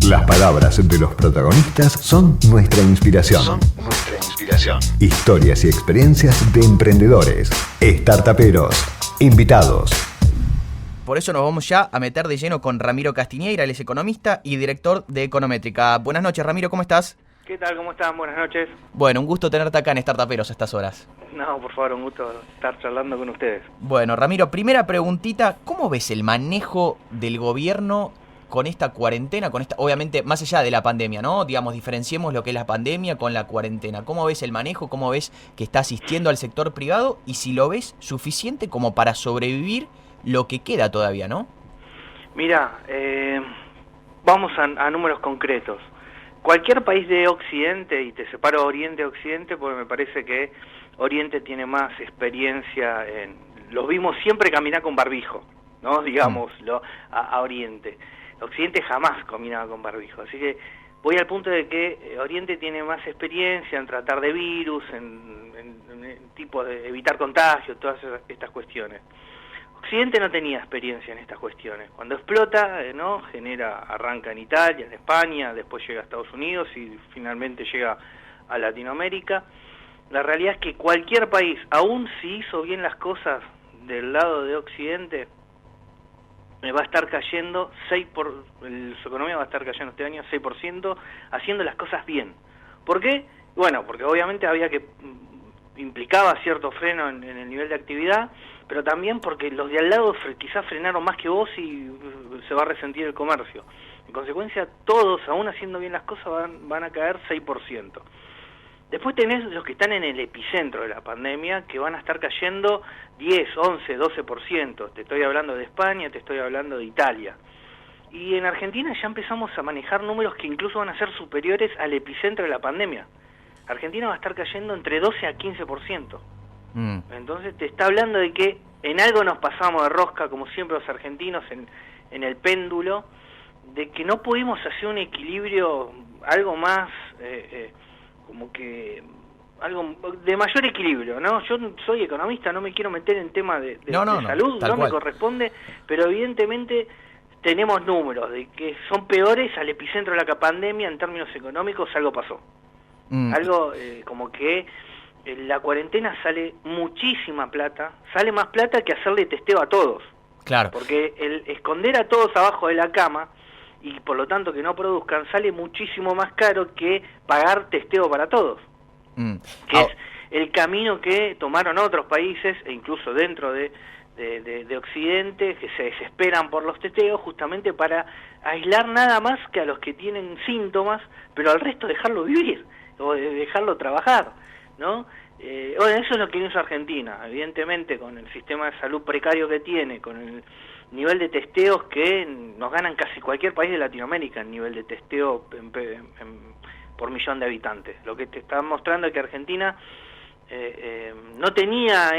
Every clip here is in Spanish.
Las palabras de los protagonistas son nuestra inspiración. Historias y experiencias de emprendedores, startuperos, invitados. Por eso nos vamos ya a meter de lleno con Ramiro Castiñeira, él es economista y director de Econométrica. Buenas noches, Ramiro, ¿cómo estás? ¿Qué tal? ¿Cómo están? Buenas noches. Bueno, un gusto tenerte acá en Startuperos a estas horas. No, por favor, un gusto estar charlando con ustedes. Bueno, Ramiro, primera preguntita, ¿cómo ves el manejo del gobierno con esta cuarentena, obviamente, más allá de la pandemia, ¿no? Digamos, diferenciemos lo que es la pandemia con la cuarentena. ¿Cómo ves el manejo? ¿Cómo ves que está asistiendo al sector privado? Y si lo ves suficiente como para sobrevivir lo que queda todavía, ¿no? Mira, vamos a números concretos. Cualquier país de Occidente, y te separo Oriente de Occidente porque me parece que Oriente tiene más experiencia los vimos siempre caminar con barbijo, ¿no? Digámoslo, a Oriente. Occidente jamás caminaba con barbijo, así que voy al punto de que Oriente tiene más experiencia en tratar de virus, en tipo de evitar contagios, todas estas cuestiones. Occidente no tenía experiencia en estas cuestiones. Cuando explota, ¿no? Arranca en Italia, en España, después llega a Estados Unidos y finalmente llega a Latinoamérica. La realidad es que cualquier país, aun si hizo bien las cosas del lado de Occidente, va a estar cayendo su economía va a estar cayendo este año 6%, haciendo las cosas bien. ¿Por qué? Bueno, porque obviamente implicaba cierto freno en el nivel de actividad, pero también porque los de al lado quizás frenaron más que vos y se va a resentir el comercio. En consecuencia, todos, aún haciendo bien las cosas, van a caer 6%. Después tenés los que están en el epicentro de la pandemia, que van a estar cayendo 10, 11, 12%. Te estoy hablando de España, te estoy hablando de Italia. Y en Argentina ya empezamos a manejar números que incluso van a ser superiores al epicentro de la pandemia. Argentina va a estar cayendo entre 12 a 15%. Entonces te está hablando de que en algo nos pasamos de rosca, como siempre los argentinos, en el péndulo, de que no pudimos hacer un equilibrio, algo más... como que algo de mayor equilibrio, ¿no? Yo soy economista, no me quiero meter en tema de salud, no me corresponde, pero evidentemente tenemos números de que son peores al epicentro de la pandemia en términos económicos, algo pasó. Algo como que la cuarentena sale muchísima plata, sale más plata que hacerle testeo a todos. Claro. Porque el esconder a todos abajo de la cama y por lo tanto que no produzcan, sale muchísimo más caro que pagar testeo para todos. Que es el camino que tomaron otros países, e incluso dentro de Occidente, que se desesperan por los testeos justamente para aislar nada más que a los que tienen síntomas, pero al resto dejarlo vivir, o dejarlo trabajar, ¿no? Bueno, eso es lo que hizo Argentina, evidentemente con el sistema de salud precario que tiene, con el nivel de testeos que nos ganan casi cualquier país de Latinoamérica en nivel de testeo por millón de habitantes. Lo que te está mostrando es que Argentina no tenía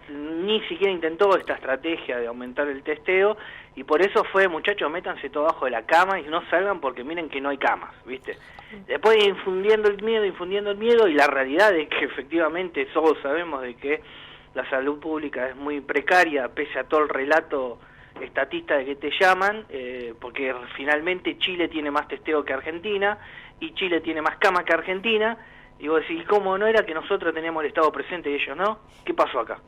ni siquiera intentó esta estrategia de aumentar el testeo, y por eso fue, muchachos, métanse todo abajo de la cama y no salgan porque miren que no hay camas, ¿viste? Después infundiendo el miedo, y la realidad es que efectivamente todos sabemos de que la salud pública es muy precaria, pese a todo el relato estatista de que te llaman, porque finalmente Chile tiene más testeo que Argentina, y Chile tiene más camas que Argentina, y vos decís, ¿cómo no era que nosotros teníamos el Estado presente y ellos no? ¿Qué pasó acá?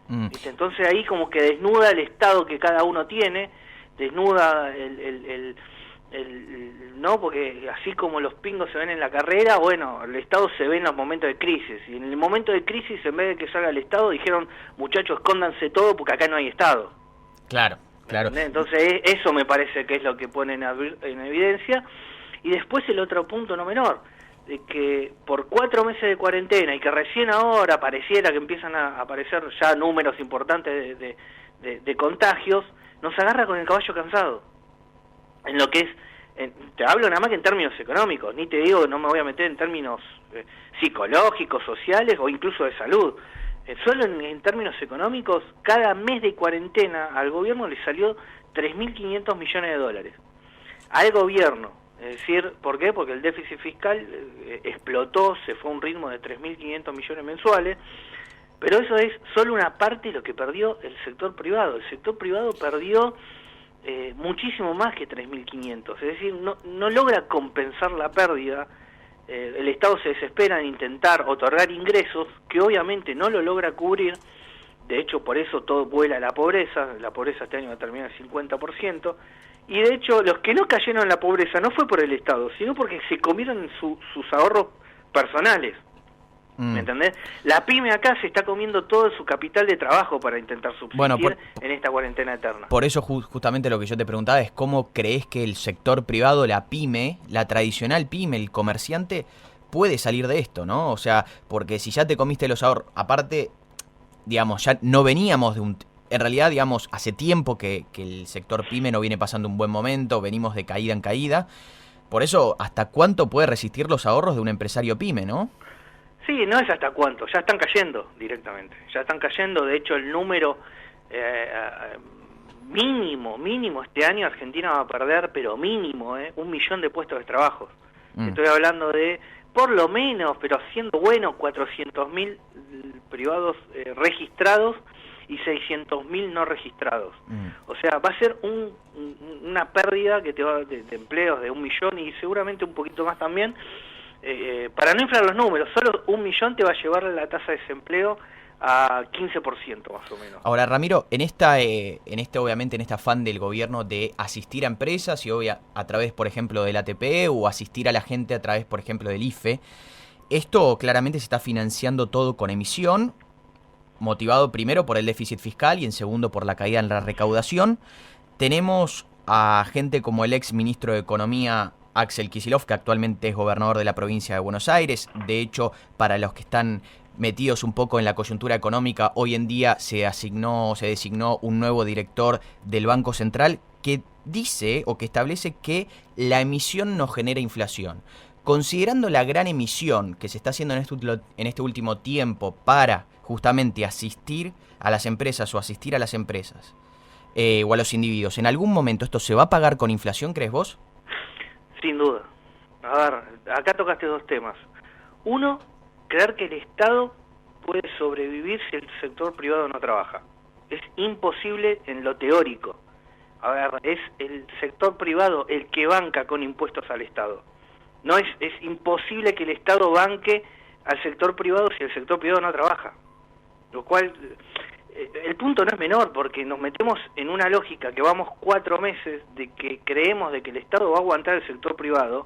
¿Viste? Entonces ahí como que desnuda el Estado que cada uno tiene, desnuda no, porque así como los pingos se ven en la carrera, bueno, el Estado se ve en los momentos de crisis, y en el momento de crisis, en vez de que salga el Estado, dijeron, muchachos, escóndanse todo porque acá no hay Estado. Claro. Entonces eso me parece que es lo que ponen en evidencia. Y después el otro punto no menor, de que por 4 meses de cuarentena y que recién ahora pareciera que empiezan a aparecer ya números importantes de contagios, nos agarra con el caballo cansado. En lo que es, te hablo nada más que en términos económicos, ni te digo, no me voy a meter en términos psicológicos, sociales o incluso de salud. Solo en términos económicos, cada mes de cuarentena al gobierno le salió 3.500 millones de dólares. Al gobierno. Es decir, ¿por qué? Porque el déficit fiscal explotó, se fue a un ritmo de 3.500 millones mensuales, pero eso es solo una parte de lo que perdió el sector privado. El sector privado perdió muchísimo más que 3.500, es decir, no logra compensar la pérdida. El Estado se desespera en intentar otorgar ingresos que obviamente no lo logra cubrir. De hecho, por eso todo vuela a la pobreza este año va a terminar el 50%, y de hecho los que no cayeron en la pobreza no fue por el Estado, sino porque se comieron sus ahorros personales. ¿Me entendés? La pyme acá se está comiendo todo su capital de trabajo para intentar subsistir en esta cuarentena eterna. Por eso justamente lo que yo te preguntaba es cómo crees que el sector privado, la pyme, la tradicional pyme, el comerciante, puede salir de esto, ¿no? O sea, porque si ya te comiste los ahorros, aparte, digamos, ya no veníamos de un... En realidad, digamos, hace tiempo que el sector pyme no viene pasando un buen momento, venimos de caída en caída. Por eso, ¿hasta cuánto puede resistir los ahorros de un empresario pyme, no? Sí, no es hasta cuánto, ya están cayendo directamente, ya están cayendo. De hecho el número mínimo este año Argentina va a perder, pero mínimo, 1 millón de puestos de trabajo. Estoy hablando de, por lo menos, pero siendo bueno, 400.000 privados registrados y 600.000 no registrados. O sea, va a ser una pérdida que te va de empleos de 1 millón y seguramente un poquito más también. Para no inflar los números, solo 1 millón te va a llevar la tasa de desempleo a 15% más o menos. Ahora, Ramiro, obviamente en este afán del gobierno de asistir a empresas y a través, por ejemplo, del ATP o asistir a la gente a través, por ejemplo, del IFE, esto claramente se está financiando todo con emisión, motivado primero por el déficit fiscal y en segundo por la caída en la recaudación. Tenemos a gente como el ex ministro de Economía, Axel Kicillof, que actualmente es gobernador de la provincia de Buenos Aires. De hecho, para los que están metidos un poco en la coyuntura económica, hoy en día se designó un nuevo director del Banco Central que dice o que establece que la emisión no genera inflación. Considerando la gran emisión que se está haciendo en este último tiempo para justamente asistir a las empresas o asistir a las empresas o a los individuos, ¿en algún momento esto se va a pagar con inflación, crees vos? Sin duda. A ver, acá tocaste 2 temas. Uno, creer que el Estado puede sobrevivir si el sector privado no trabaja. Es imposible en lo teórico. A ver, es el sector privado el que banca con impuestos al Estado. No es imposible que el Estado banque al sector privado si el sector privado no trabaja. Lo cual, el punto no es menor, porque nos metemos en una lógica que vamos 4 meses de que creemos de que el Estado va a aguantar el sector privado,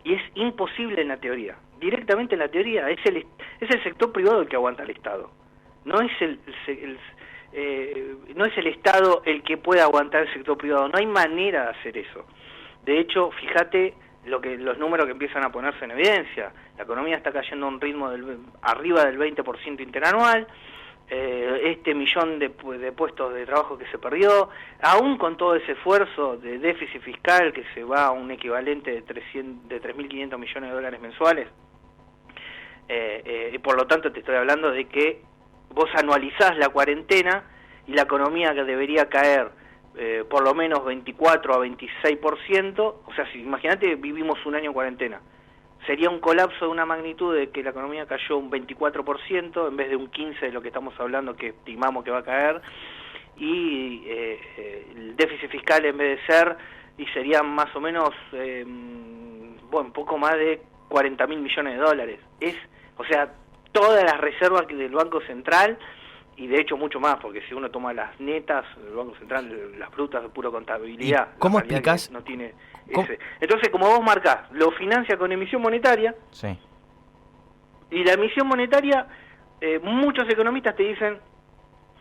y es imposible en la teoría. Directamente en la teoría es el sector privado el que aguanta al Estado. No es no es el Estado el que pueda aguantar el sector privado. No hay manera de hacer eso. De hecho, fíjate los números que empiezan a ponerse en evidencia. La economía está cayendo a un ritmo arriba del 20% interanual. Este millón de puestos de trabajo que se perdió, aún con todo ese esfuerzo de déficit fiscal que se va a un equivalente de 3.500 millones de dólares mensuales, y por lo tanto te estoy hablando de que vos anualizás la cuarentena y la economía que debería caer por lo menos 24 a 26%, o sea, si imagínate vivimos un año en cuarentena, sería un colapso de una magnitud de que la economía cayó un 24% en vez de un 15% de lo que estamos hablando que estimamos que va a caer, y el déficit fiscal en vez de ser, y serían más o menos, poco más de 40.000 millones de dólares. O sea, todas las reservas del Banco Central, y de hecho mucho más, porque si uno toma las netas del Banco Central, las brutas de pura contabilidad, ¿cómo explicás? No tiene ese. Entonces, como vos marcás, lo financia con emisión monetaria, sí. Y la emisión monetaria, muchos economistas te dicen,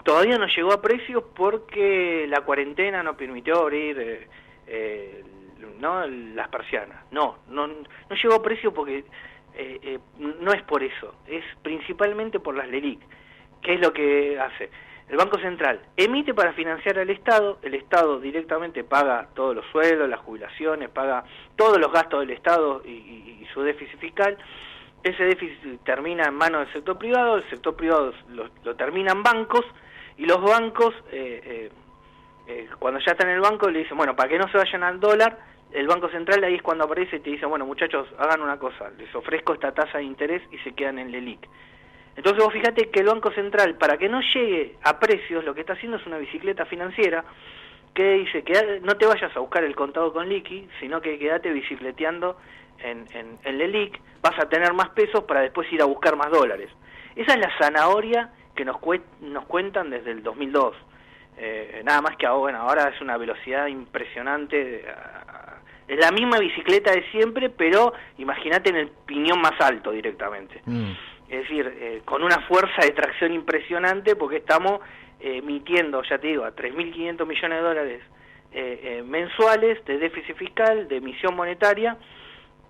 todavía no llegó a precios porque la cuarentena no permitió abrir las persianas. No llegó a precios porque no es por eso, es principalmente por las LELIQ. ¿Qué es lo que hace? El Banco Central emite para financiar al Estado, el Estado directamente paga todos los sueldos, las jubilaciones, paga todos los gastos del Estado y su déficit fiscal. Ese déficit termina en manos del sector privado, el sector privado lo terminan bancos, y los bancos, cuando ya están en el banco, le dicen, bueno, para que no se vayan al dólar, el Banco Central ahí es cuando aparece y te dice, bueno, muchachos, hagan una cosa, les ofrezco esta tasa de interés y se quedan en LELIQ. Entonces vos fíjate que el Banco Central, para que no llegue a precios, lo que está haciendo es una bicicleta financiera que dice que no te vayas a buscar el contado con liqui, sino que quédate bicicleteando en LELIQ, vas a tener más pesos para después ir a buscar más dólares. Esa es la zanahoria que nos cuentan desde el 2002. Nada más que ahora es una velocidad impresionante. Es la misma bicicleta de siempre, pero imagínate en el piñón más alto directamente. Es decir, con una fuerza de tracción impresionante, porque estamos emitiendo, ya te digo, a 3.500 millones de dólares mensuales de déficit fiscal, de emisión monetaria,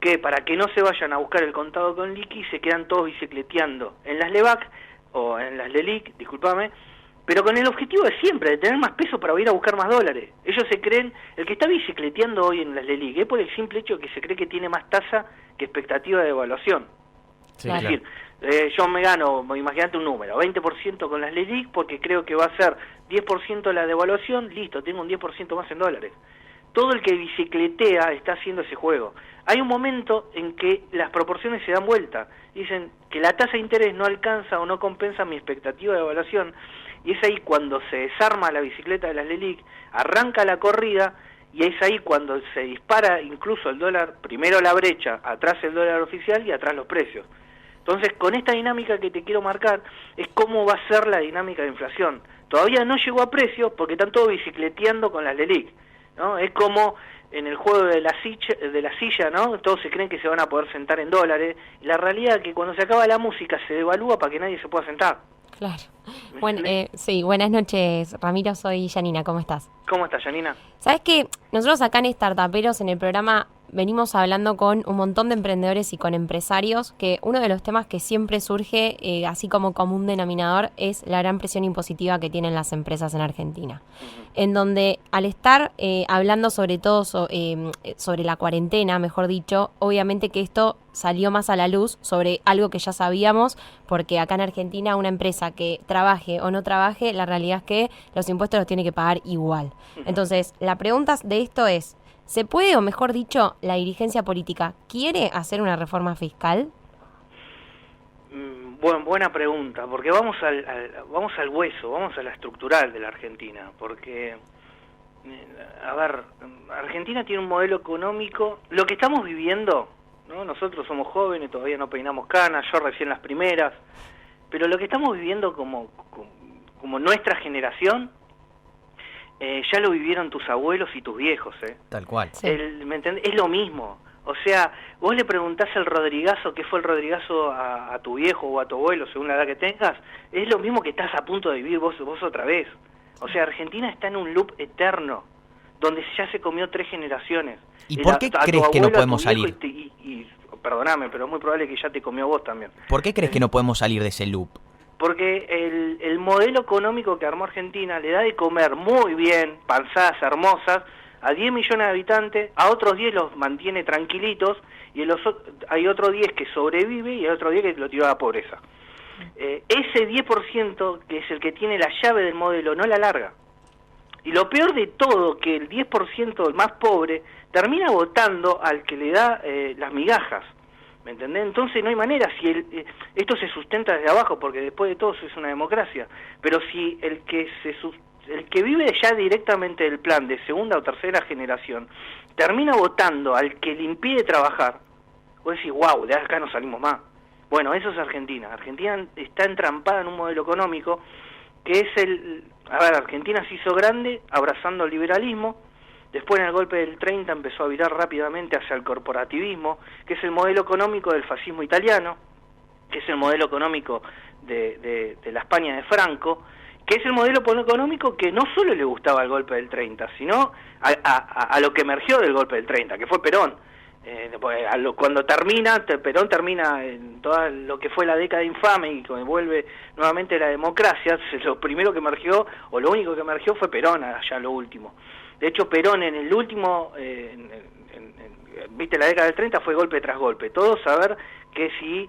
que para que no se vayan a buscar el contado con liqui, se quedan todos bicicleteando en las LEVAC, o en las LELIQ, discúlpame, pero con el objetivo de siempre, de tener más peso para ir a buscar más dólares. Ellos se creen, el que está bicicleteando hoy en las LELIQ, es por el simple hecho que se cree que tiene más tasa que expectativa de evaluación. Sí, es decir, yo me gano, imagínate un número, 20% con las LELIQ, porque creo que va a ser 10% la devaluación, listo, tengo un 10% más en dólares. Todo el que bicicletea está haciendo ese juego. Hay un momento en que las proporciones se dan vuelta. Dicen que la tasa de interés no alcanza o no compensa mi expectativa de evaluación, y es ahí cuando se desarma la bicicleta de las LELIQ, arranca la corrida, y es ahí cuando se dispara incluso el dólar, primero la brecha, atrás el dólar oficial y atrás los precios. Entonces, con esta dinámica que te quiero marcar, es cómo va a ser la dinámica de inflación. Todavía no llegó a precios porque están todos bicicleteando con las LELIQ, ¿no? Es como en el juego de la silla, ¿no? Todos se creen que se van a poder sentar en dólares. Y la realidad es que cuando se acaba la música se devalúa para que nadie se pueda sentar. Claro. Bueno, sí, buenas noches, Ramiro, soy Janina, ¿cómo estás? ¿Cómo estás, Janina? Sabes que nosotros acá en Startuperos, en el programa, venimos hablando con un montón de emprendedores y con empresarios, que uno de los temas que siempre surge, así como común denominador, es la gran presión impositiva que tienen las empresas en Argentina. En donde al estar hablando sobre todo sobre la cuarentena, mejor dicho, obviamente que esto salió más a la luz sobre algo que ya sabíamos, porque acá en Argentina una empresa que trabaje o no trabaje, la realidad es que los impuestos los tiene que pagar igual. Entonces, la pregunta de esto es, ¿se puede, o mejor dicho, la dirigencia política quiere hacer una reforma fiscal? Buena pregunta, porque vamos al hueso, vamos a la estructural de la Argentina, porque, a ver, Argentina tiene un modelo económico, lo que estamos viviendo, ¿no? Nosotros somos jóvenes, todavía no peinamos canas, yo recién las primeras, pero lo que estamos viviendo como nuestra generación, ya lo vivieron tus abuelos y tus viejos, Tal cual. Sí. ¿Me entendés? Es lo mismo. O sea, vos le preguntás al Rodrigazo qué fue el Rodrigazo a tu viejo o a tu abuelo, según la edad que tengas, es lo mismo que estás a punto de vivir vos otra vez. O sea, Argentina está en un loop eterno, donde ya se comió 3 generaciones. ¿Y por qué crees que no podemos salir? Perdóname, pero es muy probable que ya te comió vos también. ¿Por qué crees que no podemos salir de ese loop? Porque el modelo económico que armó Argentina le da de comer muy bien, panzadas hermosas, a 10 millones de habitantes, a otros 10 los mantiene tranquilitos, y hay otros 10 que sobrevive y hay otro 10 que lo tira a la pobreza. Ese 10% que es el que tiene la llave del modelo no la larga. Y lo peor de todo, que el 10% el más pobre termina votando al que le da las migajas. ¿Me entendés? Entonces no hay manera, si esto se sustenta desde abajo, porque después de todo eso es una democracia, pero si el que vive ya directamente del plan de segunda o tercera generación termina votando al que le impide trabajar, vos decís, wow, de acá no salimos más. Bueno, eso es Argentina. Argentina está entrampada en un modelo económico que es Argentina se hizo grande abrazando el liberalismo. Después, en el golpe del 30, empezó a virar rápidamente hacia el corporativismo, que es el modelo económico del fascismo italiano, que es el modelo económico de la España de Franco, que es el modelo económico que no solo le gustaba el golpe del 30, sino a lo que emergió del golpe del 30, que fue Perón. Cuando Perón termina en todo lo que fue la década infame y cuando vuelve nuevamente la democracia, lo primero que emergió, o lo único que emergió fue Perón, allá lo último. De hecho, Perón en el último, viste, la década del 30 fue golpe tras golpe. Todos saber que si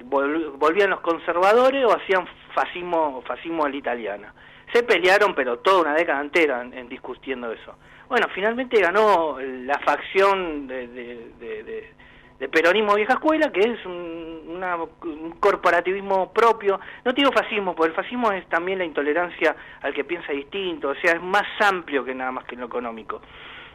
volvían los conservadores o hacían fascismo a la italiana. Se pelearon, pero toda una década entera en discutiendo eso. Bueno, finalmente ganó la facción de peronismo vieja escuela, que es un corporativismo propio. No te digo fascismo, porque el fascismo es también la intolerancia al que piensa distinto, o sea, es más amplio que nada más que en lo económico.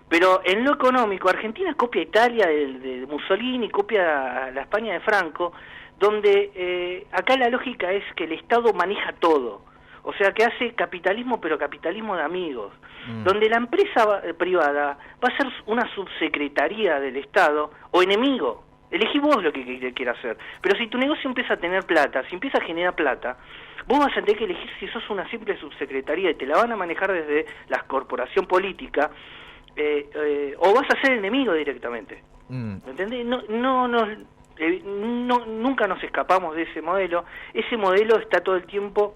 Pero en lo económico, Argentina copia a Italia de Mussolini, copia a la España de Franco, donde acá la lógica es que el Estado maneja todo. O sea, que hace capitalismo, pero capitalismo de amigos. Donde la empresa privada va a ser una subsecretaría del Estado o enemigo. Elegí vos lo que quieras hacer. Pero si tu negocio empieza a tener plata, si empieza a generar plata, vos vas a tener que elegir si sos una simple subsecretaría y te la van a manejar desde la corporación política, o vas a ser enemigo directamente. ¿Me entendés? Nunca nos escapamos de ese modelo. Ese modelo está todo el tiempo.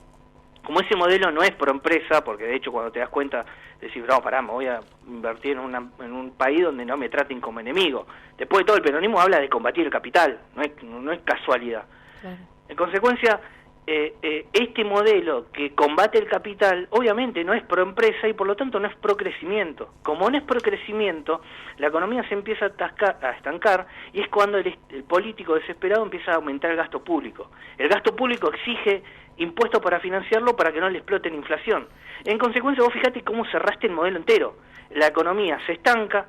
Como ese modelo no es pro empresa, porque de hecho cuando te das cuenta, decís, no, pará, me voy a invertir en un país donde no me traten como enemigo. Después de todo, el peronismo habla de combatir el capital, no es casualidad. Claro. En consecuencia, este modelo que combate el capital, obviamente no es pro empresa y por lo tanto no es pro crecimiento. Como no es pro crecimiento, la economía se empieza a estancar y es cuando el político desesperado empieza a aumentar el gasto público. El gasto público exige impuestos para financiarlo para que no le explote la inflación. En consecuencia, vos fíjate cómo cerraste el modelo entero. La economía se estanca,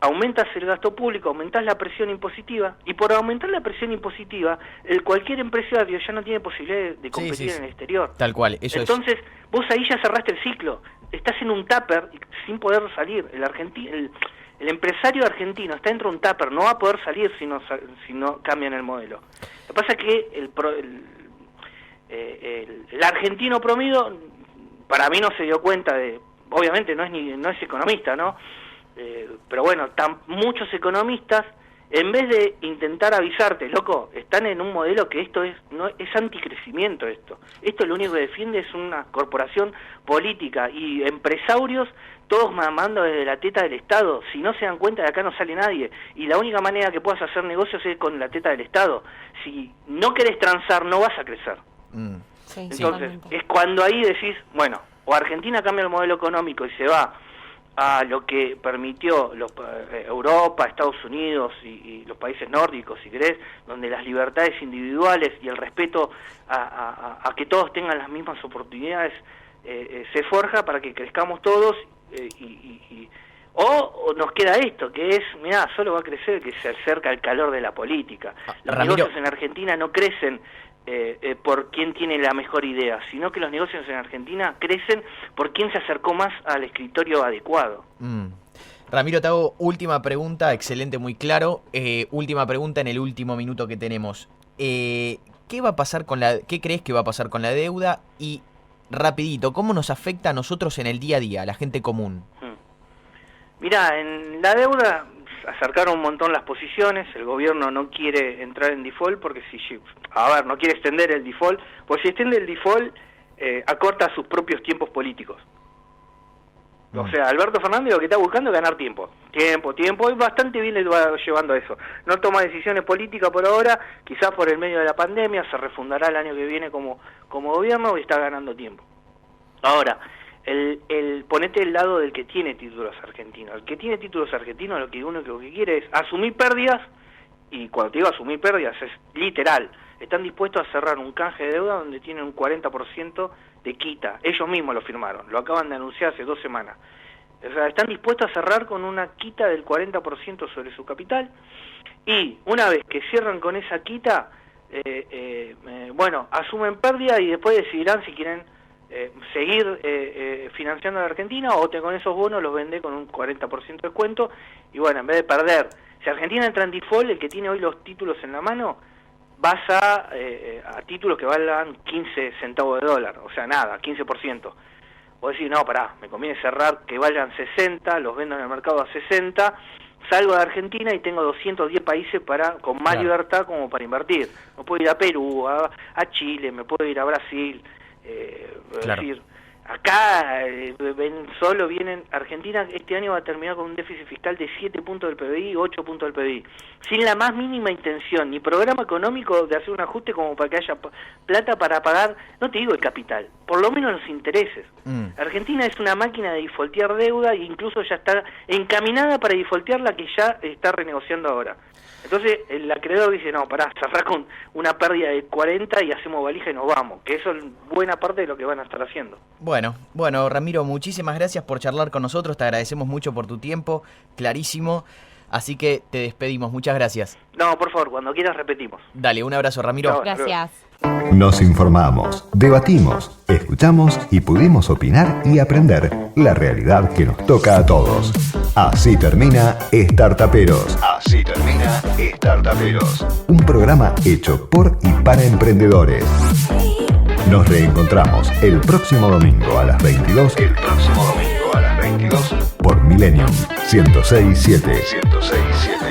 aumentas el gasto público, aumentás la presión impositiva, y por aumentar la presión impositiva, cualquier empresario ya no tiene posibilidad de competir en el exterior. Tal cual, eso Entonces, vos ahí ya cerraste el ciclo. Estás en un tupper sin poder salir. El empresario argentino está dentro de un tupper, no va a poder salir si no cambian el modelo. Lo que pasa es que el argentino promedio, para mí no se dio cuenta obviamente no es economista, ¿no? Pero bueno, muchos economistas, en vez de intentar avisarte, loco, están en un modelo que esto es anticrecimiento esto lo único que defiende es una corporación política y empresarios, todos mamando desde la teta del Estado. Si no se dan cuenta, de acá no sale nadie, y la única manera que puedas hacer negocios es con la teta del Estado. Si no querés transar, no vas a crecer. Sí, entonces, es cuando ahí decís, bueno, o Argentina cambia el modelo económico y se va a lo que permitió Europa, Estados Unidos y los países nórdicos, si querés, donde las libertades individuales y el respeto a que todos tengan las mismas oportunidades se forja para que crezcamos todos, o nos queda esto, que es, mirá, solo va a crecer que se acerca el calor de la política. Los negocios en Argentina no crecen por quién tiene la mejor idea, sino que los negocios en Argentina crecen por quién se acercó más al escritorio adecuado. Ramiro, te hago última pregunta, excelente, muy claro. Última pregunta en el último minuto que tenemos. ¿Qué crees que va a pasar con la deuda? Y rapidito, ¿cómo nos afecta a nosotros en el día a día, a la gente común? Mirá, en la deuda acercaron un montón las posiciones, el gobierno no quiere entrar en default porque no quiere extender el default, pues si extiende el default acorta sus propios tiempos políticos. O sea, Alberto Fernández lo que está buscando es ganar tiempo, y bastante bien le va llevando a eso. No toma decisiones políticas por ahora, quizás por el medio de la pandemia, se refundará el año que viene como gobierno y está ganando tiempo. Ahora, ponete el lado del que tiene títulos argentinos. El que tiene títulos argentinos lo que quiere es asumir pérdidas, y cuando te digo asumir pérdidas es literal. Están dispuestos a cerrar un canje de deuda donde tienen un 40% de quita. Ellos mismos lo firmaron, lo acaban de anunciar hace 2 semanas. O sea, están dispuestos a cerrar con una quita del 40% sobre su capital, y una vez que cierran con esa quita, asumen pérdida y después decidirán si quieren seguir financiando a la Argentina o con esos bonos los vende con un 40% de descuento. Y bueno, en vez de perder, si Argentina entra en default, el que tiene hoy los títulos en la mano, vas a títulos que valgan 15 centavos de dólar, o sea, nada, 15%. Vos decís, no, pará, me conviene cerrar que valgan 60, los vendo en el mercado a 60, salgo de Argentina y tengo 210 países con más libertad como para invertir. Me puedo ir a Perú, a Chile, me puedo ir a Brasil, decir, Acá solo vienen, Argentina este año va a terminar con un déficit fiscal de 7 puntos del PBI, 8 puntos del PBI, sin la más mínima intención, ni programa económico de hacer un ajuste como para que haya plata para pagar, no te digo el capital, por lo menos los intereses. Argentina es una máquina de defaultear deuda e incluso ya está encaminada para defaultear la que ya está renegociando ahora. Entonces el acreedor dice, no, pará, cerrá con una pérdida de 40 y hacemos valija y nos vamos, que eso es buena parte de lo que van a estar haciendo. Bueno, Ramiro, muchísimas gracias por charlar con nosotros, te agradecemos mucho por tu tiempo, clarísimo, así que te despedimos, muchas gracias. No, por favor, cuando quieras repetimos. Dale, un abrazo, Ramiro. No, Gracias. Nos informamos, debatimos, escuchamos y pudimos opinar y aprender la realidad que nos toca a todos. Así termina Startaperos. Así termina Startaperos. Un programa hecho por y para emprendedores. Nos reencontramos el próximo domingo a las 22. Por Millennium 106.7.